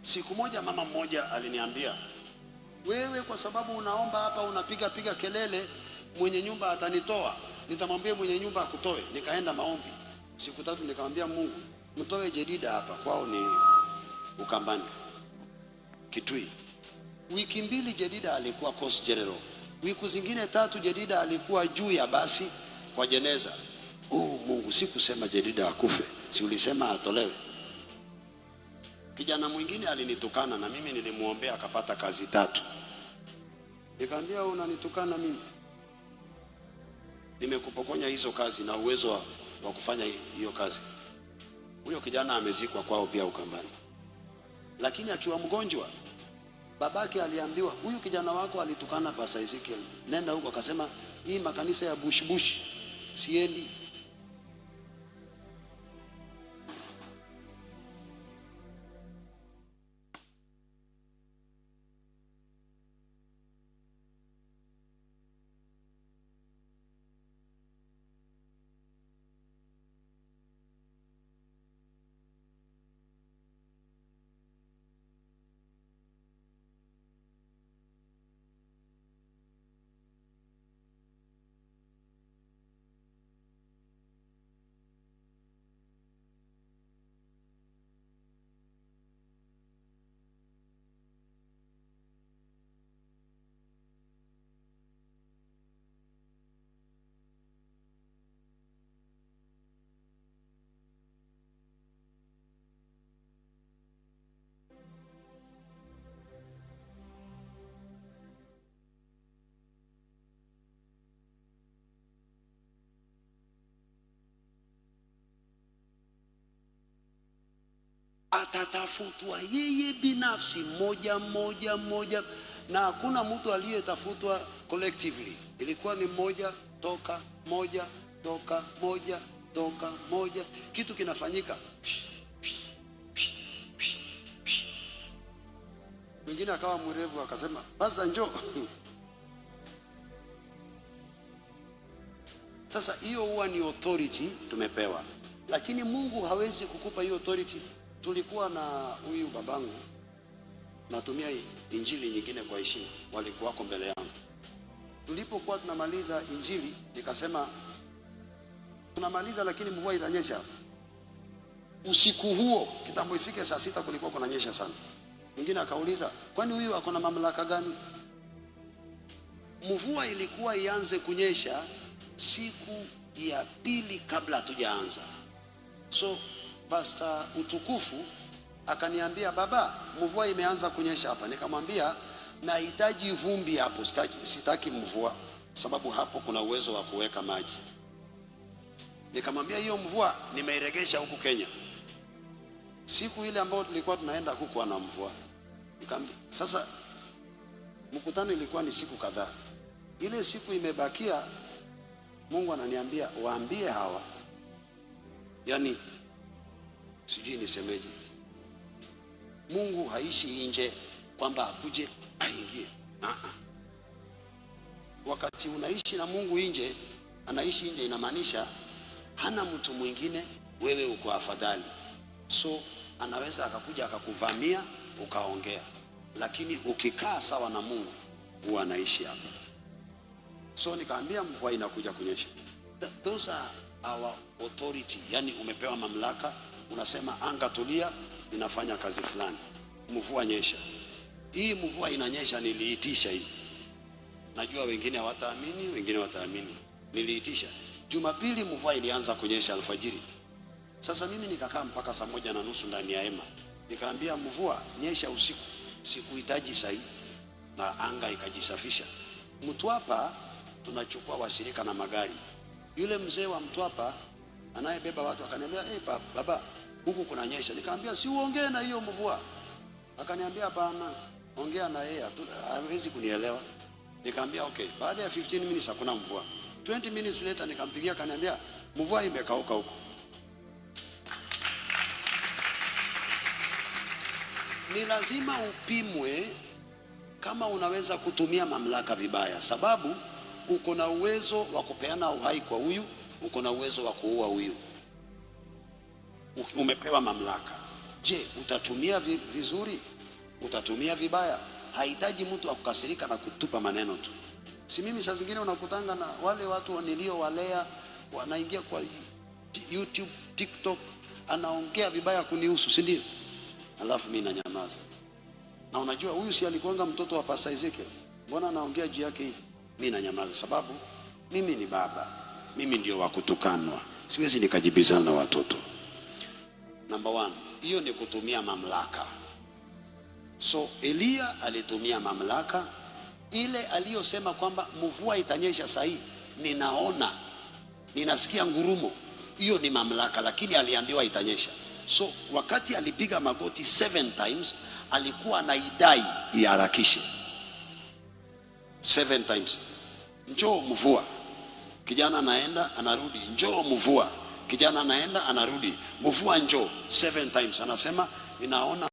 Siku moja mama mmoja aliniambia, wewe kwa sababu unaomba hapa unapiga kelele, mwenye nyumba atanitoa, nitamwambia mwenye nyumba akutoe. Nikaenda maombi siku 3, nikamwambia Mungu, mtoe Jedida hapa, kwao ni Ukambani Kitui. Wiki 2 Jedida alikuwa Coast General, wiki zingine 3 Jedida alikuwa juu ya basi kwa jeneza. Mungu, sikusema Jedida akufe, si ulisema atolewe? Kijana mwingine alinitukana na mimi nilimuombea akapata kazi 3. Nikamwambia, unanitukana mimi? Nimekupokonya hizo kazi na uwezo wa kufanya hiyo kazi. Huyo kijana amezikwa kwao pia Ukambani. Lakini akiwa mgonjwa, babake aliambiwa, huyu kijana wako alitukana Pastor Ezekiel, nenda huko. Akasema, hii makanisa ya bush siendi. Atatafutwa yeye binafsi moja, na hakuna mtu aliyetafutwa collectively. Ilikuwa ni moja toka moja, kitu kinafanyika. Mwingine akawa mwerevu akasema, basi njoo. Sasa hiyo huwa ni authority tumepewa, lakini Mungu hawezi kukupa hiyo authority. Tulikuwa na huyu babangu, natumia injili nyingine kwa heshima, walikuwako mbele yangu. Tulipokuwa tunamaliza injili, nikasema tunamaliza lakini mvua itanyesha. Usiku huo kitambo ifike saa 6 kulikuwa kunanyesha sana. Mwingine akauliza, kwani huyu ako na mamlaka gani? Mvua ilikuwa ianze kunyesha siku ya 2 kabla hatujaanza. So Pastor Utukufu akaniambia, baba, mvua imeanza kunyesha hapa. Nikamwambia, nahitaji vumbi hapo, sitaki mvua, sababu hapo kuna uwezo wa kuweka maji. Nikamwambia, hiyo mvua nimeiregesha huku Kenya. Siku ile ambayo tulikuwa tunaenda huko na mvua. Nikamwambia, sasa mkutano ilikuwa ni siku kadhaa. Ile siku imebakia, Mungu ananiambia, waambie hawa, yani sijui nisemeje, Mungu haishi nje kwamba akuje aingie. Wakati unaishi na Mungu nje, anaishi nje, inamaanisha hana mtu mwingine, wewe uko afadhali. So anaweza akakuja akakuvamia ukaongea, lakini ukikaa sawa na Mungu huwa anaishi hapa. So nikaambia, mvua inakuja kunyesha. Those are our authority, yani umepewa mamlaka. Unasema anga tulia, inafanya kazi fulani. Mvua nyesha. Hii mvua inanyesha, niliitisha hii. Najua wengine hawataamini, wengine wataamini. Niliitisha. Jumapili mvua ilianza kunyesha alfajiri. Sasa mimi nikakaa mpaka saa 1:30 ndani ya hema. Nikaambia mvua nyesha usiku, sikuhitaji saa hii, na anga ikajisafisha. Mtwapa tunachukua washirika na magari. Yule mzee wa Mtwapa anayebeba watu akaniambia, baba, huku kunanyesha. Nikamwambia, si uongee na hiyo mvua. Akaniambia, hapana, ongea na yeye, hawezi kunielewa. Nikamwambia, okay. Baada ya 15 minutes hakuna mvua. 20 minutes later nikampigia, akaniambia, mvua imekauka huko. Ni lazima upimwe kama unaweza kutumia mamlaka vibaya, sababu uko na uwezo wa kupeana uhai kwa huyu, uko na uwezo wa kuua huyu. Umepewa mamlaka. Je, utatumia vizuri? Utatumia vibaya? Hahitaji mtu akukasirika na kutupa maneno tu. Si mimi saa zingine unakutanga na wale watu niliowalea wanaingia kwa YouTube, TikTok, anaongea vibaya kunihusu, si ndio? Alafu mimi nanyamaza. Na unajua huyu si alikuanga mtoto wa Pastor Ezekiel? Mbona anaongea juu yake hivi? Mimi nanyamaza sababu mimi ni baba. Mimi ndio wa kutukanwa. Siwezi nikajibizana na watoto. Number 1, hiyo ni kutumia mamlaka. So Elia alitumia mamlaka ile aliyosema kwamba mvua itanyesha sahi, ninaona, ninasikia ngurumo. Hiyo ni mamlaka, lakini aliambiwa itanyesha. So wakati alipiga magoti 7 times, alikuwa anaidai iharakishe 7 times. Njoo mvua. Kijana anaenda anarudi, njoo mvua. Kijana anaenda anarudi, mvua njoo 7 times. Anasema ninaona